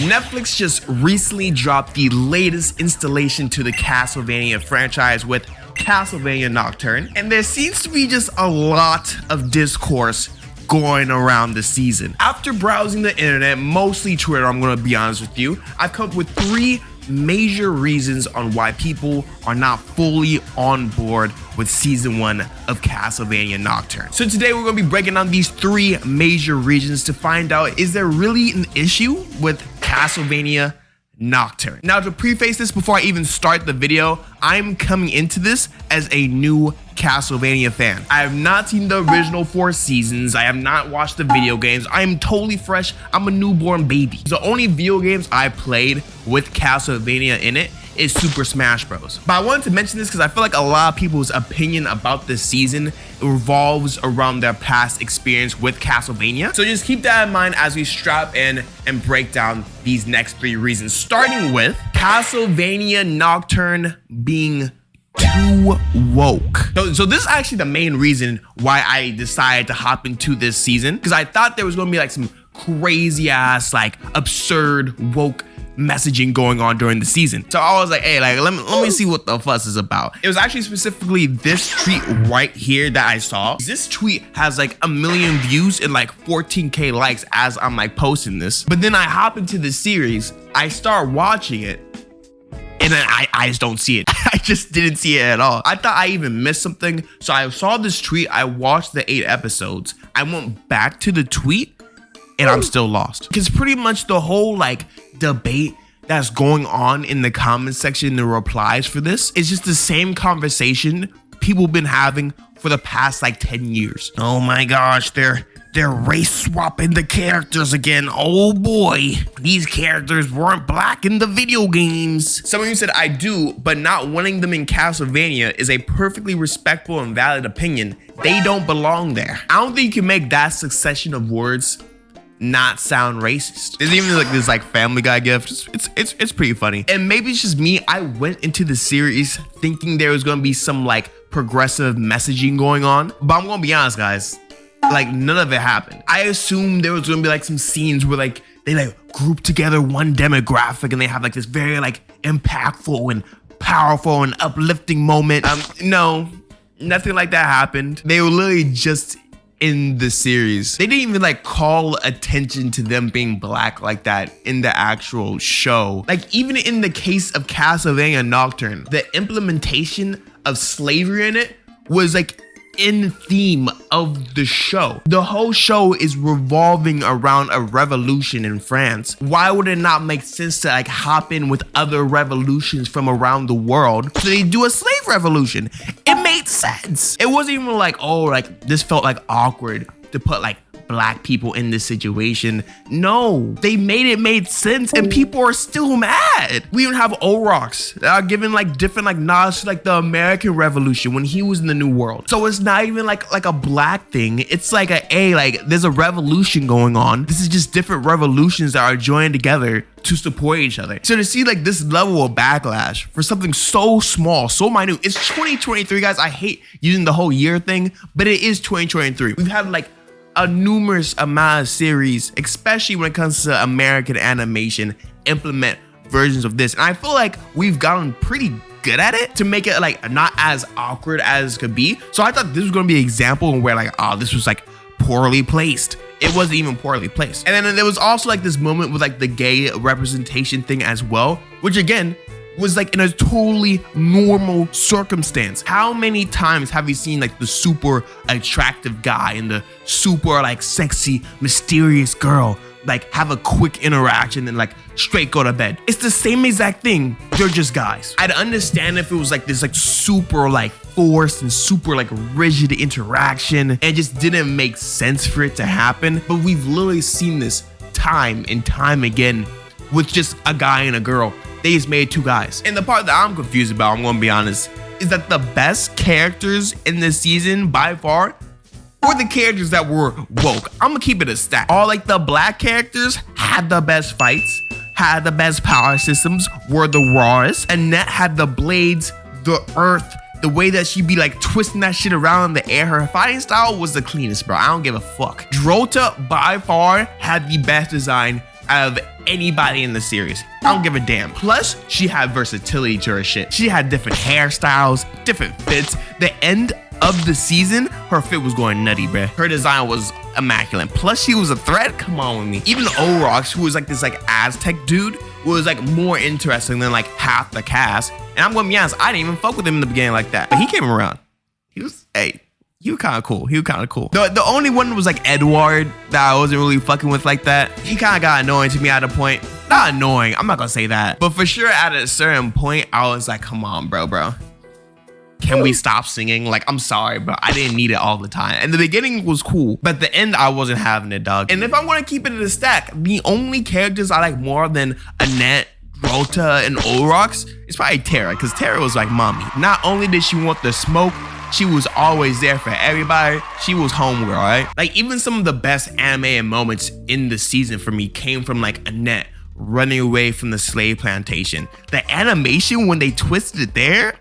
Netflix just recently dropped the latest installation to the Castlevania franchise with Castlevania Nocturne, and there seems to be just a lot of discourse going around the season. After browsing the internet, mostly Twitter, I'm gonna be honest with you, I've come up with 3 major reasons on why people are not fully on board with season 1 of Castlevania Nocturne. So today we're gonna be breaking down these 3 major reasons to find out, is there really an issue with Castlevania Nocturne? Now, to preface this before I even start the video, I'm coming into this as a new Castlevania fan. I have not seen the original 4 seasons. I have not watched the video games. I am totally fresh. I'm a newborn baby. The only video games I played with Castlevania in it is Super Smash Bros. But I wanted to mention this because I feel like a lot of people's opinion about this season revolves around their past experience with Castlevania. So just keep that in mind as we strap in and break down these next 3 reasons, starting with Castlevania Nocturne being too woke. So this is actually the main reason why I decided to hop into this season, because I thought there was going to be like some crazy ass, like absurd woke messaging going on during the season. So I was like, hey, like let me see what the fuss is about. It was actually specifically this tweet right here that I saw. This tweet has like 1 million views and like 14k likes as I'm like posting this. But then I hop into the series, I start watching it, and then I just don't see it. I just didn't see it at all. I thought I even missed something. So I saw this tweet, I watched the 8 episodes. I went back to the tweet and I'm still lost. Because pretty much the whole like debate that's going on in the comment section, the replies for this, is just the same conversation people have been having for the past like 10 years. Oh my gosh, they're race swapping the characters again. Oh boy, these characters weren't black in the video games. Some of you said I do, but not wanting them in Castlevania is a perfectly respectful and valid opinion. They don't belong there. I don't think you can make that succession of words not sound racist. There's even like this like Family Guy gift. It's pretty funny. And maybe it's just me. I went into the series thinking there was gonna be some like progressive messaging going on, but I'm gonna be honest, guys. Like none of it happened. I assumed there was gonna be like some scenes where like they like group together one demographic and they have like this very like impactful and powerful and uplifting moment. No, nothing like that happened. They were literally just in the series. They didn't even like call attention to them being black like that in the actual show. Like even in the case of Castlevania Nocturne, the implementation of slavery in it was like in theme of the show. The whole show is revolving around a revolution in France. Why would it not make sense to like hop in with other revolutions from around the world so they do a slave revolution? It made sense. It wasn't even like, oh, like this felt like awkward to put like black people in this situation. No, they made sense and people are still mad. We even have Orox that are giving like different like nods to like the American Revolution when he was in the New World. So it's not even like a black thing. It's like like there's a revolution going on. This is just different revolutions that are joined together to support each other. So to see like this level of backlash for something so small, so minute. It's 2023, guys. I hate using the whole year thing, but it is 2023. We've had like a numerous amount of series, especially when it comes to American animation, implement versions of this. And I feel like we've gotten pretty good at it to make it like not as awkward as it could be. So I thought this was gonna be an example where like, oh, this was like poorly placed. It wasn't even poorly placed. And then there was also like this moment with like the gay representation thing as well, which again, was like in a totally normal circumstance. How many times have you seen like the super attractive guy and the super like sexy, mysterious girl like have a quick interaction and like straight go to bed? It's the same exact thing. They're just guys. I'd understand if it was like this like super like forced and super like rigid interaction and it just didn't make sense for it to happen. But we've literally seen this time and time again with just a guy and a girl. They just made 2 guys. And the part that I'm confused about, I'm gonna be honest, is that the best characters in this season by far were the characters that were woke. I'm gonna keep it a stat. All like the black characters had the best fights, had the best power systems, were the rawest. Annette had the blades, the earth, the way that she'd be like twisting that shit around in the air. Her fighting style was the cleanest, bro. I don't give a fuck. Drota by far had the best design, out of anybody in the series. I don't give a damn. Plus, she had versatility to her shit. She had different hairstyles, different fits. The end of the season, her fit was going nutty, bruh. Her design was immaculate. Plus, she was a threat. Come on with me. Even Orox, who was like this like Aztec dude, was like more interesting than like half the cast. And I'm gonna be honest, I didn't even fuck with him in the beginning like that. But he came around. He was kind of cool. The only one was like Edward that I wasn't really fucking with like that. He kind of got annoying to me at a point. Not annoying, I'm not gonna say that. But for sure at a certain point, I was like, come on, bro. Can we stop singing? Like, I'm sorry, but I didn't need it all the time. And the beginning was cool, but the end, I wasn't having it, dog. And if I'm gonna keep it in a stack, the only characters I like more than Annette, Rota, and Orox is probably Terra, because Terra was like mommy. Not only did she want the smoke, she was always there for everybody. She was homegirl, right? Like, even some of the best animated moments in the season for me came from like Annette running away from the slave plantation. The animation when they twisted it there,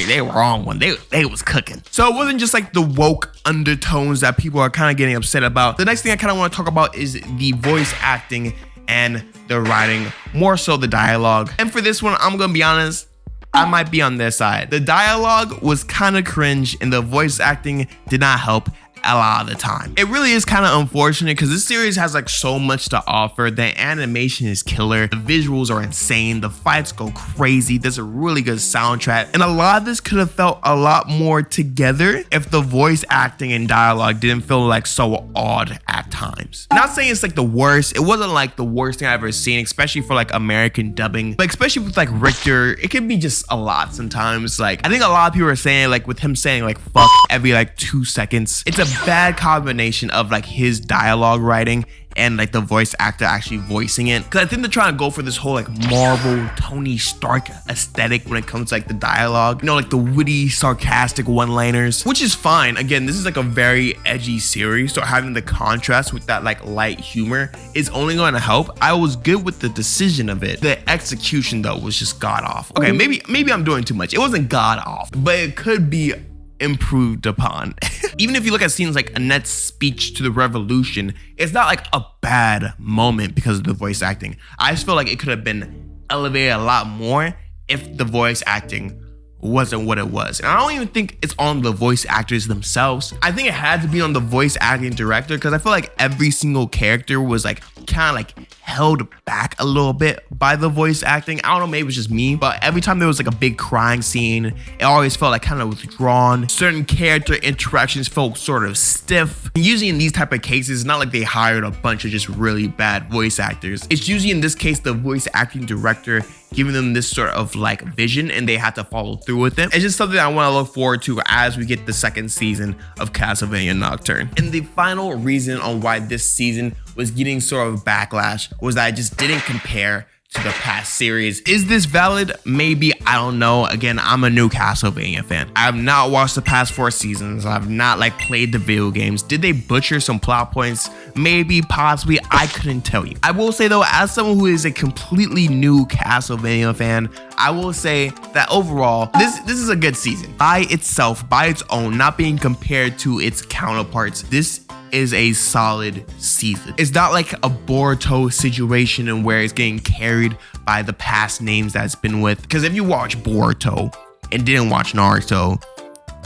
they were on one. They was cooking. So it wasn't just like the woke undertones that people are kind of getting upset about. The next thing I kind of want to talk about is the voice acting and the writing, more so the dialogue. And for this one, I'm gonna be honest, I might be on their side. The dialogue was kind of cringe and the voice acting did not help a lot of the time. It really is kind of unfortunate because this series has like so much to offer. The animation is killer. The visuals are insane. The fights go crazy. There's a really good soundtrack. And a lot of this could have felt a lot more together if the voice acting and dialogue didn't feel like so odd at times. Not saying it's like the worst. It wasn't like the worst thing I've ever seen, especially for like American dubbing. Like, especially with like Richter, it can be just a lot sometimes. Like, I think a lot of people are saying like with him saying like fuck every like 2 seconds. It's a bad combination of like his dialogue writing and like the voice actor actually voicing it, because I think they're trying to go for this whole like Marvel Tony Stark aesthetic when it comes to like the dialogue, you know, like the witty sarcastic one-liners, which is fine. Again, this is like a very edgy series, so having the contrast with that like light humor is only going to help. I was good with the decision of it. The execution though was just god awful. Okay, maybe I'm doing too much. It wasn't god awful, but it could be improved upon. Even if you look at scenes like Annette's speech to the revolution, it's not like a bad moment because of the voice acting. I just feel like it could have been elevated a lot more if the voice acting wasn't what it was. And I don't even think it's on the voice actors themselves. I think it had to be on the voice acting director, because I feel like every single character was like kind of like held back a little bit by the voice acting. I don't know, maybe it was just me, but every time there was like a big crying scene, it always felt like kind of withdrawn. Certain character interactions felt sort of stiff. And usually in these type of cases, it's not like they hired a bunch of just really bad voice actors. It's usually in this case the voice acting director giving them this sort of like vision and they have to follow through with it. It's just something I want to look forward to as we get the second season of Castlevania Nocturne. And the final reason on why this season was getting sort of backlash was that I just didn't compare to the past series. Is this valid? Maybe, I don't know. Again, I'm a new Castlevania fan. I have not watched the past 4 seasons. I've not like played the video games. Did they butcher some plot points? Maybe, possibly, I couldn't tell you. I will say though, as someone who is a completely new Castlevania fan, I will say that overall, this is a good season. By itself, by its own, not being compared to its counterparts, this is a solid season. It's not like a Boruto situation and where it's getting carried by the past names that it's been with. Because if you watch Boruto and didn't watch Naruto,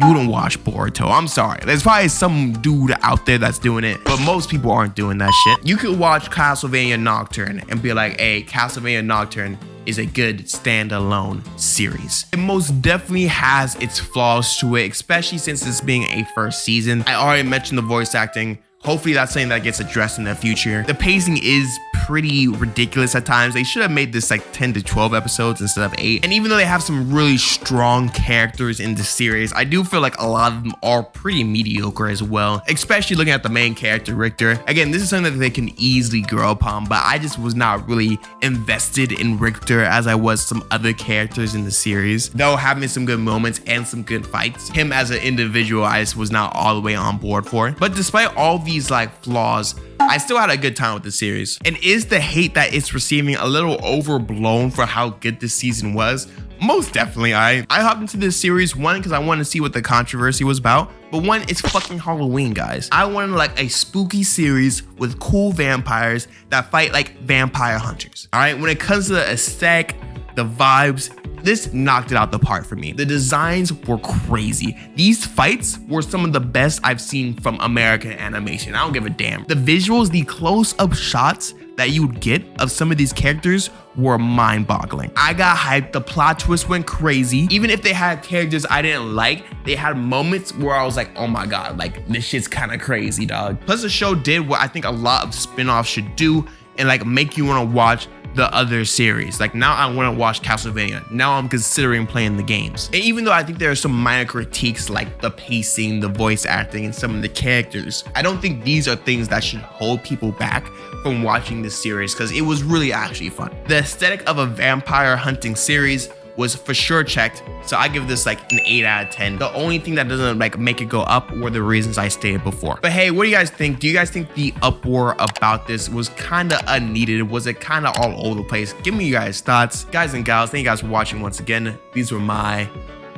you wouldn't watch Boruto. I'm sorry. There's probably some dude out there that's doing it, but most people aren't doing that shit. You could watch Castlevania Nocturne and be like, hey, Castlevania Nocturne is a good standalone series. It most definitely has its flaws to it, especially since it's being a first season. I already mentioned the voice acting. Hopefully that's something that gets addressed in the future. The pacing is pretty ridiculous at times. They should have made this like 10 to 12 episodes instead of 8. And even though they have some really strong characters in the series, I do feel like a lot of them are pretty mediocre as well, especially looking at the main character, Richter. Again, this is something that they can easily grow upon, but I just was not really invested in Richter as I was some other characters in the series. Though having some good moments and some good fights, him as an individual I just was not all the way on board for. But despite all these like flaws, I still had a good time with the series. And is the hate that it's receiving a little overblown for how good this season was? Most definitely. I hopped into this series, one, because I wanted to see what the controversy was about, but one, it's fucking Halloween, guys. I wanted like a spooky series with cool vampires that fight like vampire hunters. All right, when it comes to the aesthetic, the vibes, this knocked it out the park for me. The designs were crazy. These fights were some of the best I've seen from American animation. I don't give a damn. The visuals, the close-up shots that you would get of some of these characters were mind-boggling. I got hyped. The plot twist went crazy. Even if they had characters I didn't like, they had moments where I was like, oh my God, like this shit's kind of crazy, dog. Plus the show did what I think a lot of spin-offs should do and like make you want to watch the other series. Like now I want to watch Castlevania. Now I'm considering playing the games. And even though I think there are some minor critiques like the pacing, the voice acting, and some of the characters, I don't think these are things that should hold people back from watching this series because it was really actually fun. The aesthetic of a vampire hunting series was for sure checked, so I give this like an 8 out of 10. The only thing that doesn't like make it go up were the reasons I stated before. But hey, what do you guys think? Do you guys think the uproar about this was kind of unneeded? Was it kind of all over the place? Give me your guys' thoughts. Guys and gals, thank you guys for watching once again. These were my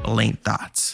lame thoughts.